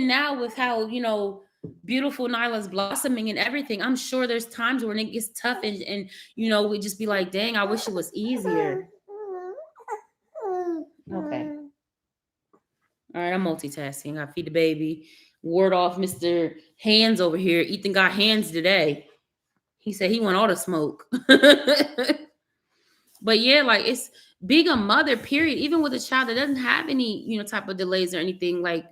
now with how, beautiful Nyla's blossoming and everything, I'm sure there's times when it gets tough and we just be like, dang, I wish it was easier. Okay. All right, I'm multitasking. I feed the baby, ward off Mr. Hands over here. Ethan got hands today. He said he want all the smoke. But yeah, like it's being a mother, period, even with a child that doesn't have any, type of delays or anything, like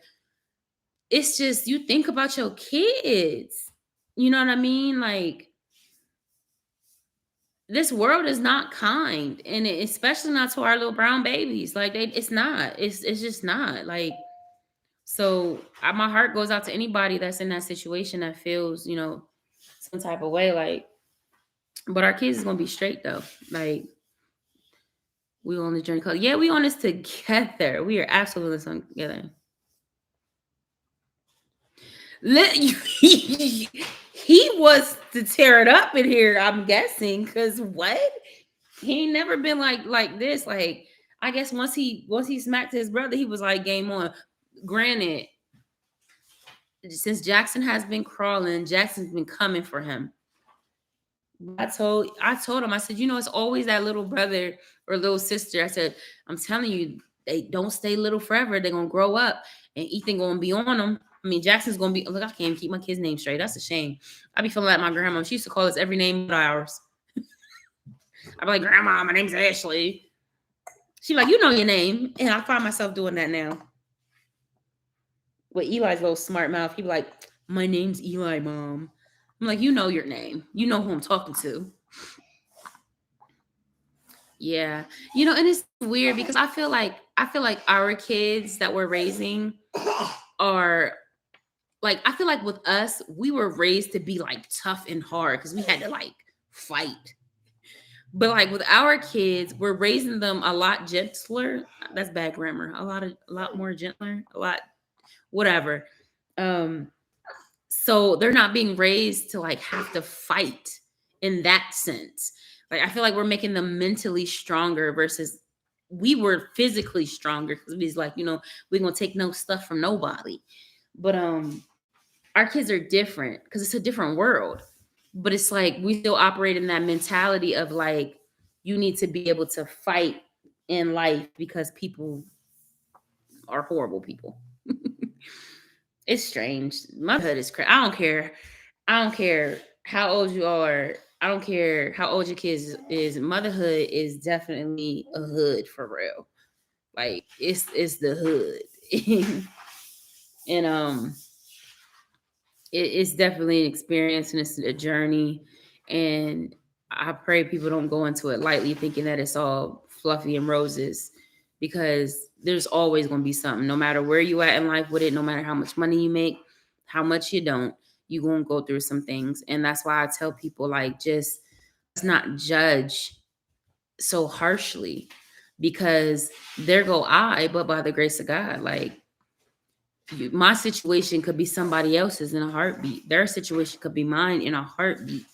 it's just you think about your kids. You know what I mean? Like this world is not kind, and especially not to our little brown babies. Like it's not. It's just not. Like so my heart goes out to anybody that's in that situation that feels, some type of way. Like, but our kids is gonna be straight though. Like we on the journey. Yeah, we on this together. We are absolutely this on together. He was to tear it up in here, I'm guessing, because what? He ain't never been like this. Like, I guess once he smacked his brother, he was like game on. Granted, since Jackson has been crawling, Jackson's been coming for him. I told him, I said, it's always that little brother or little sister. I said, I'm telling you, they don't stay little forever. They're gonna grow up, and Ethan gonna be on them. I mean, Jackson's gonna be. Look, I can't even keep my kid's name straight. That's a shame. I be feeling like my grandma. She used to call us every name but ours. I'd be like, Grandma, my name's Ashley. She like, you know your name, and I find myself doing that now. With Eli's little smart mouth, he be like, my name's Eli, Mom. I'm like, you know your name. You know who I'm talking to. Yeah. And it's weird because I feel like our kids that we're raising are like, I feel like with us, we were raised to be like tough and hard because we had to like fight. But like with our kids, we're raising them a lot gentler. That's bad grammar. A lot more gentler, a lot whatever. Um so they're not being raised to like have to fight in that sense. Like I feel like we're making them mentally stronger versus we were physically stronger because we was like, we're gonna take no stuff from nobody. But our kids are different because it's a different world. But it's like we still operate in that mentality of like you need to be able to fight in life because people are horrible people. It's strange. Motherhood is crazy. I don't care. I don't care how old you are. I don't care how old your kids is. Motherhood is definitely a hood for real. Like it's the hood. And it's definitely an experience and it's a journey. And I pray people don't go into it lightly thinking that it's all fluffy and roses, because there's always going to be something, no matter where you at in life with it, no matter how much money you make, how much you don't, you're going to go through some things. And that's why I tell people, like, just let's not judge so harshly, because there go I, but by the grace of God. Like, my situation could be somebody else's in a heartbeat. Their situation could be mine in a heartbeat.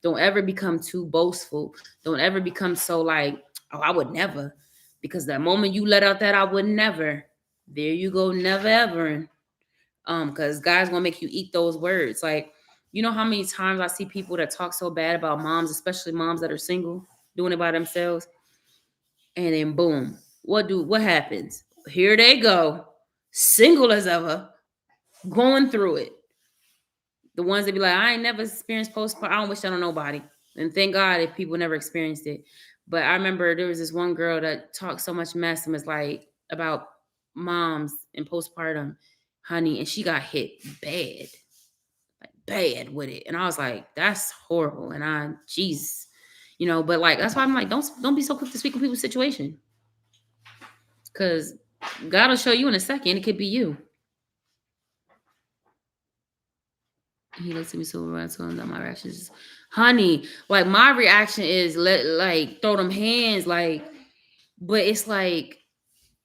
Don't ever become too boastful. Don't ever become so like, oh, I would never. Because the moment you let out that I would never, there you go, never ever. Because God's gonna make you eat those words. Like, you know how many times I see people that talk so bad about moms, especially moms that are single, doing it by themselves, and then boom, what happens? Here they go, single as ever, going through it. The ones that be like, I ain't never experienced postpartum. I don't wish that on nobody. And thank God if people never experienced it. But I remember there was this one girl that talked so much mess and was like about moms and postpartum, honey, and she got hit bad, like bad with it. And I was like, that's horrible. And Jesus, but like that's why I'm like, don't be so quick to speak on people's situation. Cause God will show you in a second. It could be you. He looks at me so right, so my reaction is, honey, like my reaction is like throw them hands, like, but it's like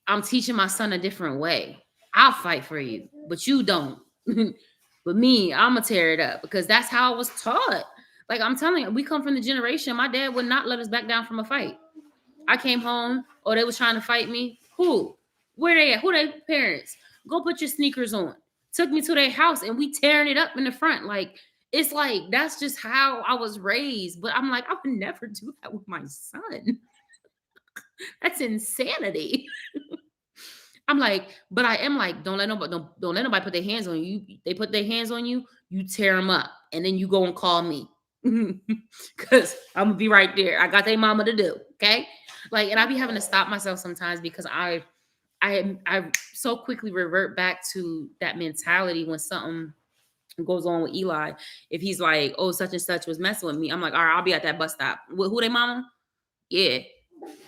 I'm teaching my son a different way. I'll fight for you, but you don't. But me, I'm gonna tear it up because that's how I was taught. Like I'm telling you, we come from the generation. My dad would not let us back down from a fight. I came home, they was trying to fight me. Who? Where they at? Who they parents? Go put your sneakers on. Took me to their house and we tearing it up in the front. Like, it's like, that's just how I was raised. But I'm like, I would never do that with my son. That's insanity. I'm like, but I am like, don't let nobody put their hands on you. They put their hands on you, you tear them up. And then you go and call me. Because I'm gonna be right there. I got their mama to do. Okay. Like, and I be having to stop myself sometimes because I so quickly revert back to that mentality when something goes on with Eli. If he's like, oh, such and such was messing with me, I'm like, all right, I'll be at that bus stop. Who they mama? Yeah.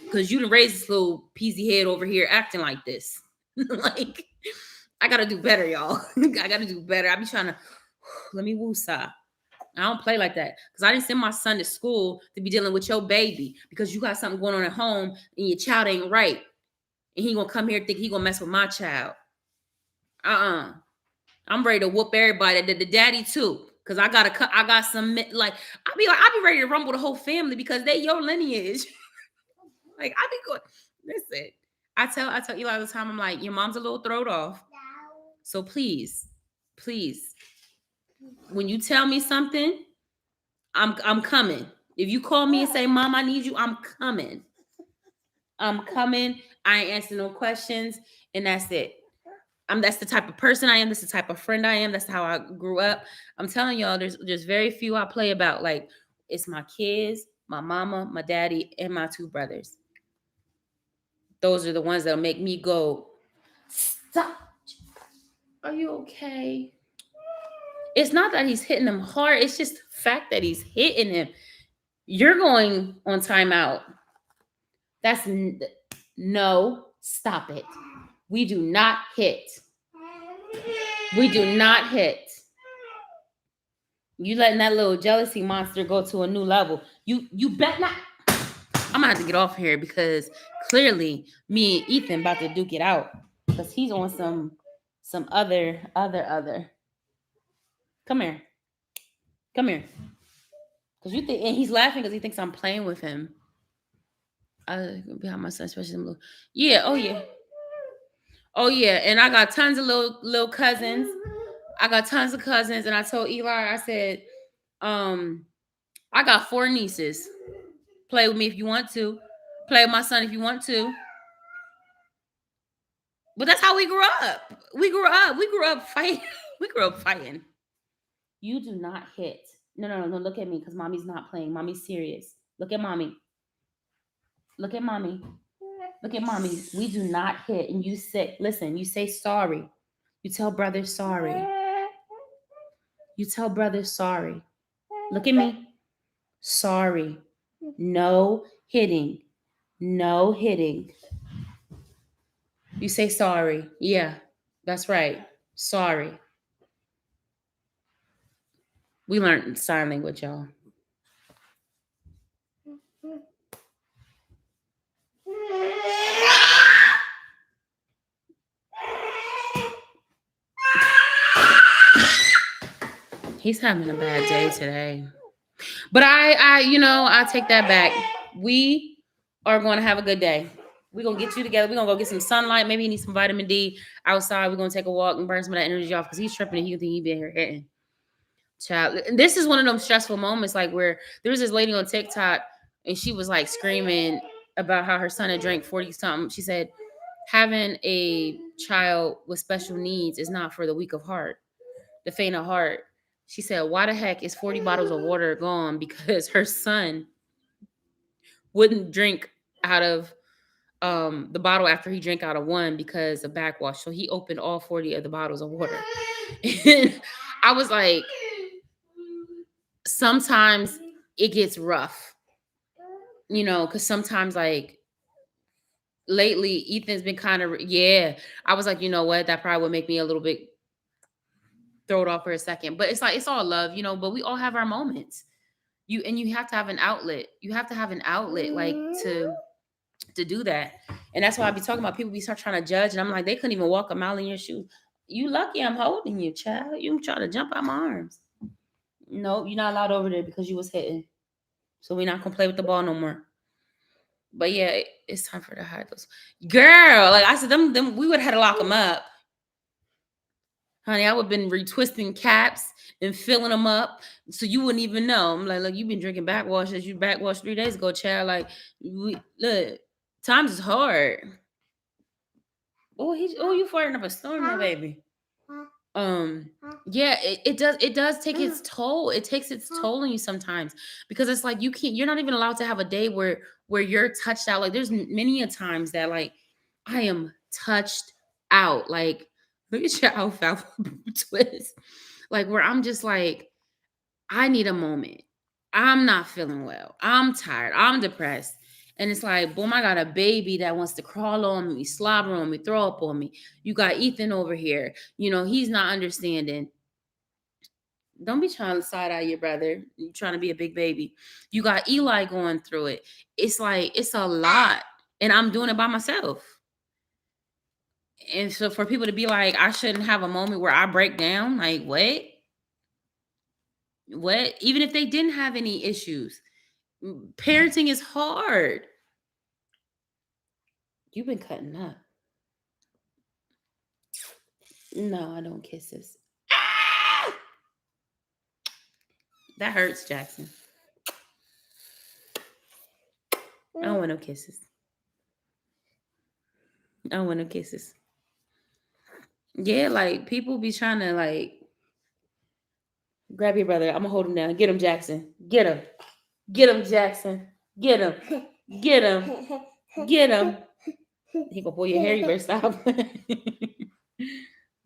Because you done raised this little peasy head over here acting like this. Like, I got to do better, y'all. I got to do better. I be trying to, let me woosah. I don't play like that because I didn't send my son to school to be dealing with your baby because you got something going on at home and your child ain't right. And he gonna come here and think he gonna mess with my child. I'm ready to whoop everybody, the daddy too. Cause I got some, like, I be ready to rumble the whole family because they your lineage. Like, I be going, listen, I tell Eli all the time, I'm like, your mom's a little throwed off. So please, when you tell me something, I'm coming. If you call me and say, Mom, I need you, I'm coming. I ain't answering no questions, and that's it. That's the type of person I am. That's the type of friend I am. That's how I grew up. I'm telling y'all, there's very few I play about. Like, it's my kids, my mama, my daddy, and my two brothers. Those are the ones that'll make me go, stop. Are you okay? It's not that he's hitting them hard. It's just the fact that he's hitting him. You're going on timeout. That's no, stop it. We do not hit. We do not hit. You letting that little jealousy monster go to a new level. You bet not. I'm gonna have to get off here because clearly me and Ethan about to duke it out because he's on some other. Come here, come here. Because you think, and he's laughing because he thinks I'm playing with him. I behind my son, especially them little. Yeah, oh yeah, oh yeah. And I got tons of little cousins. I got tons of cousins, and I told Eli, I said, I got 4 nieces. Play with me if you want to. Play with my son if you want to. But that's how we grew up. We grew up. We grew up fighting. We grew up fighting. You do not hit. No. Look at me, because mommy's not playing. Mommy's serious. Look at mommy. Look at mommy. Look at mommy. We do not hit. And you say, listen, you say sorry. You tell brother sorry. You tell brother sorry. Look at me. Sorry. No hitting. No hitting. You say sorry. Yeah, that's right. Sorry. We learned sign language, y'all. He's having a bad day today. But I take that back. We are going to have a good day. We're going to get you together. We're going to go get some sunlight. Maybe he needs some vitamin D outside. We're going to take a walk and burn some of that energy off because he's tripping and he think he be in here hitting. Child. And this is one of them stressful moments, like where there was this lady on TikTok and she was like screaming about how her son had drank 40 something. She said, having a child with special needs is not for the weak of heart, the faint of heart. She said, why the heck is 40 bottles of water gone? Because her son wouldn't drink out of the bottle after he drank out of one because of backwash. So he opened all 40 of the bottles of water. And I was like, sometimes it gets rough, because sometimes, like, lately Ethan's been kind of, yeah, I was like, you know what, that probably would make me a little bit throw it off for a second, but it's like, it's all love, but we all have our moments. You have to have an outlet. You have to have an outlet, like, to do that. And that's why I be talking about people be start trying to judge, and I'm like, they couldn't even walk a mile in your shoes. You lucky I'm holding you, child. You try to jump out my arms. No, you're not allowed over there because you was hitting. So we're not gonna play with the ball no more. But yeah, it's time for the hide those. Girl, like I said, them we would have had to lock them up. Honey, I would have been retwisting caps and filling them up so you wouldn't even know. I'm like, look, you've been drinking backwash as you backwashed 3 days ago, child. Like, look, times is hard. Oh, you firing up a storm, my baby. Yeah, it does take its toll. It takes its toll on you sometimes because it's like you're not even allowed to have a day where you're touched out. Like, there's many a times that, like, I am touched out. Like, look at your alfalfa twist. Like, where I'm just like, I need a moment. I'm not feeling well. I'm tired. I'm depressed. And it's like, boom, I got a baby that wants to crawl on me, slobber on me, throw up on me. You got Ethan over here. He's not understanding. Don't be trying to side eye your brother. You trying to be a big baby. You got Eli going through it. It's like, it's a lot. And I'm doing it by myself. And so for people to be like, I shouldn't have a moment where I break down, like, what? What? Even if they didn't have any issues, parenting is hard. You've been cutting up. No, I don't kisses. Ah! That hurts, Jackson. I don't want no kisses. I don't want no kisses. Yeah, like, people be trying to, like, grab your brother. I'm gonna hold him down. Get him, Jackson. Get him. Get him, Jackson. Get him. Get him. Get him. He gonna pull your hair. You better stop.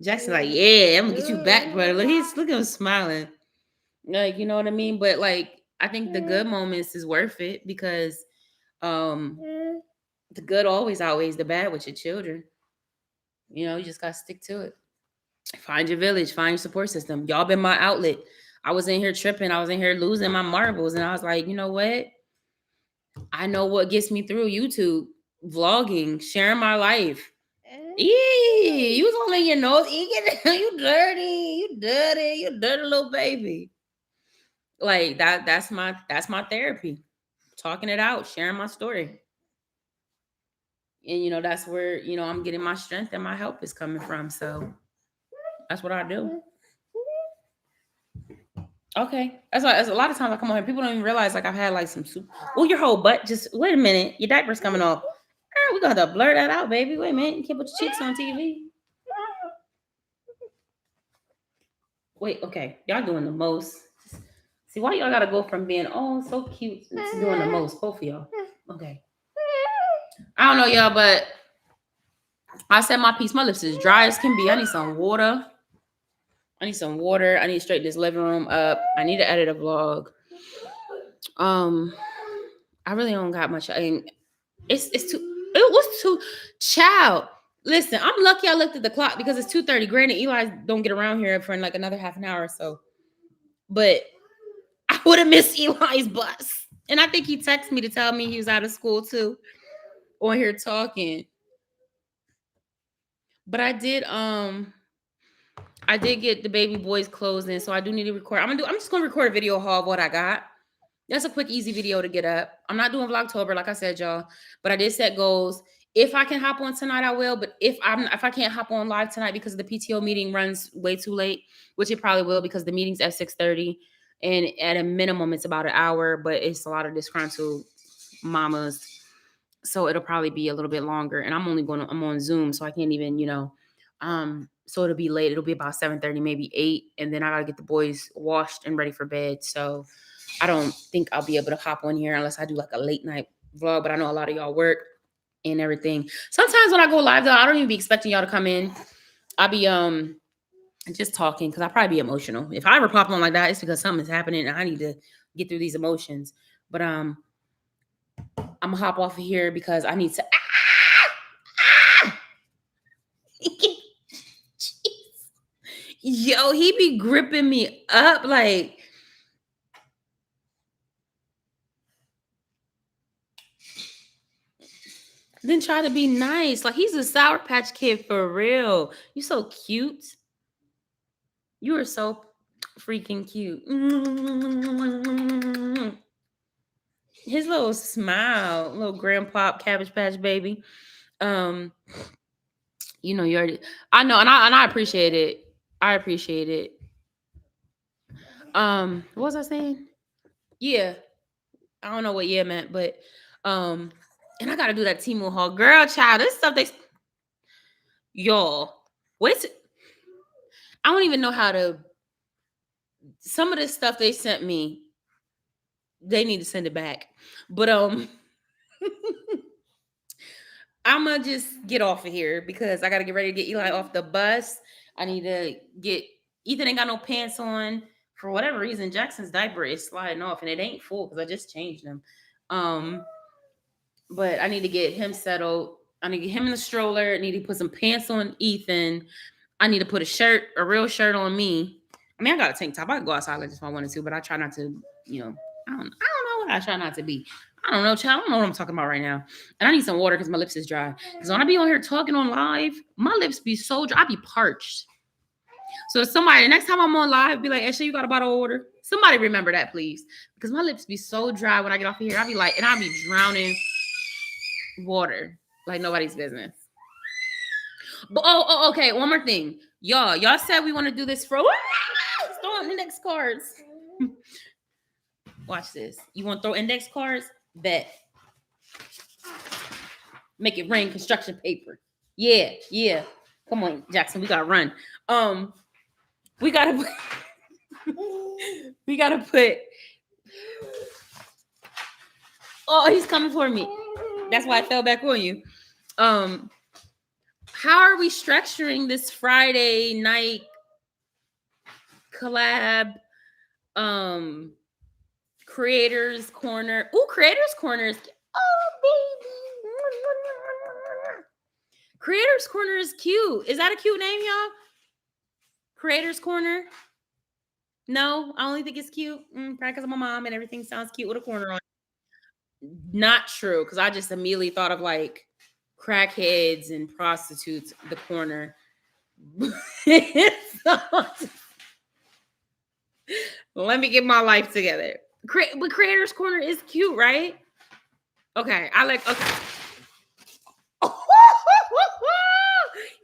Jackson, like, yeah, I'm gonna get you back, brother. Look at him smiling. Like, you know what I mean? But, like, I think the good moments is worth it because the good always outweighs the bad with your children. You just gotta stick to it. Find your village, find your support system. Y'all been my outlet. I was in here tripping, I was in here losing my marbles, and I was like, you know what? I know what gets me through YouTube, vlogging, sharing my life. Eee, you was all in your nose. You dirty. You dirty. You dirty little baby. Like that's my therapy. Talking it out, sharing my story. And that's where, I'm getting my strength and my help is coming from. So that's what I do. Okay. That's why a lot of times I come on here, people don't even realize like I've had like some soup. Oh, your whole butt. Just wait a minute. Your diaper's coming off. We're gonna have to blur that out, baby. Wait a minute. You can't put your cheeks on TV. Wait, okay. Y'all doing the most. See, why y'all gotta go from being so cute to doing the most, both of y'all. Okay. I don't know, y'all, but I said my piece. My lips is dry as can be. I need some water. I need some water. I need to straighten this living room up. I need to edit a vlog. I really don't got much. I mean, it's too. It was too. Child, listen. I'm lucky I looked at the clock because it's 2:30. Granted, Eli don't get around here for like another half an hour or so. But I would have missed Eli's bus, and I think he texted me to tell me he was out of school too. On here talking, but I did get the baby boy's clothes in, so I do need to record. I'm just gonna record a video haul of what I got. That's a quick, easy video to get up. I'm not doing Vlogtober, like I said, y'all, but I did set goals. If I can hop on tonight, I will. But if I can't hop on live tonight because the PTO meeting runs way too late, which it probably will because the meeting's at 6:30, and at a minimum it's about an hour, but it's a lot of disgruntled mamas, so it'll probably be a little bit longer. And I'm on Zoom, so I can't even, so it'll be late. It'll be about 7:30, maybe 8, and then I gotta get the boys washed and ready for bed. So I don't think I'll be able to hop on here unless I do like a late night vlog. But I know a lot of y'all work and everything. Sometimes when I go live though, I don't even be expecting y'all to come in. I'll be just talking because I probably be emotional. If I ever pop on like that, it's because something's happening and I need to get through these emotions. But I'm gonna hop off of here because I need to. Yo, he be gripping me up like. Then try to be nice. Like he's a Sour Patch Kid for real. You so cute. You are so freaking cute. His little smile, little grandpa Cabbage Patch baby. You already. I know, and I appreciate it. I appreciate it. What was I saying? Yeah, I don't know what yeah meant, but and I gotta do that Temu haul, girl, child. This stuff y'all. Wait, I don't even know how to. Some of this stuff they sent me, they need to send it back. But I'm gonna just get off of here because I gotta get ready to get Eli off the bus. I need to get Ethan ain't got no pants on for whatever reason. Jackson's diaper is sliding off and it ain't full because I just changed them. But I need to get him settled. I need to get him in the stroller. I need to put some pants on Ethan. I need to put a real shirt on me. I mean, I got a tank top. I could go outside like this if I wanted to, but I try not to, I don't know what I try not to be. I don't know, child. I don't know what I'm talking about right now. And I need some water because my lips is dry. Because when I be on here talking on live, my lips be so dry. I be parched. So somebody, next time I'm on live, be like, Ashley, you got a bottle of water? Somebody remember that, please. Because my lips be so dry when I get off of here. I be like, and I be drowning water like nobody's business. But okay. One more thing, y'all said we want to do this for throw index cards. Watch this. You want to throw index cards? Bet. Make it rain construction paper. Yeah. Come on, Jackson. We gotta run. We gotta put. Oh, he's coming for me. That's why I fell back on you. How are we structuring this Friday night collab? Creators Corner. Ooh, Creators Corner is. Oh, baby. Creators Corner is cute. Is that a cute name, y'all? Creators Corner. No, I only think it's cute. Probably because I'm a mom and everything sounds cute with a corner on. Not true, because I just immediately thought of like crackheads and prostitutes, the corner. So, let me get my life together. But Creator's Corner is cute, right? Okay, I like. Okay.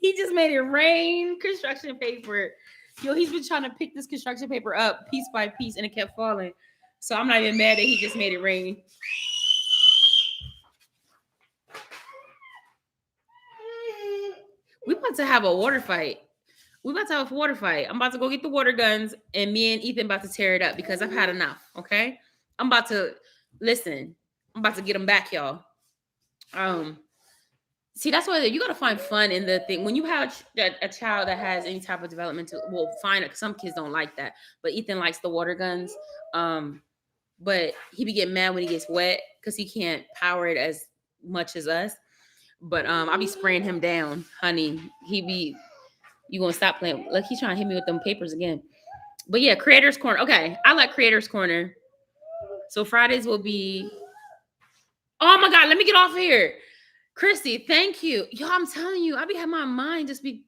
He just made it rain construction paper. Yo, he's been trying to pick this construction paper up piece by piece, and it kept falling. So I'm not even mad that he just made it rain. We about to have a water fight. We about to have a water fight. I'm about to go get the water guns, and me and Ethan about to tear it up because I've had enough. Okay, I'm about to listen. I'm about to get them back, y'all. See, that's why you got to find fun in the thing. When you have a child that has any type of developmental, well, fine. Some kids don't like that, but Ethan likes the water guns. But he be getting mad when he gets wet because he can't power it as much as us. But I'll be spraying him down, honey. You gonna stop playing? Like he's trying to hit me with them papers again. But yeah, Creators Corner. Okay, I like Creators Corner. So Fridays will be. Oh my God, let me get off of here. Christy, thank you. Yo, I'm telling you, I be having my mind just be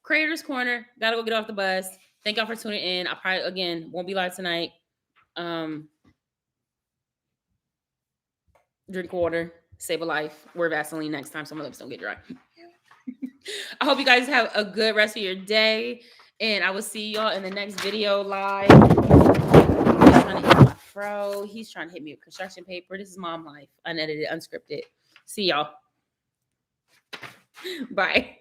Creators Corner. Gotta go get off the bus. Thank y'all for tuning in. I probably again won't be live tonight. Drink water, save a life. Wear Vaseline next time so my lips don't get dry. I hope you guys have a good rest of your day. And I will see y'all in the next video live. He's trying to hit my fro. He's trying to hit me with construction paper. This is mom life. Unedited, unscripted. See y'all. Bye.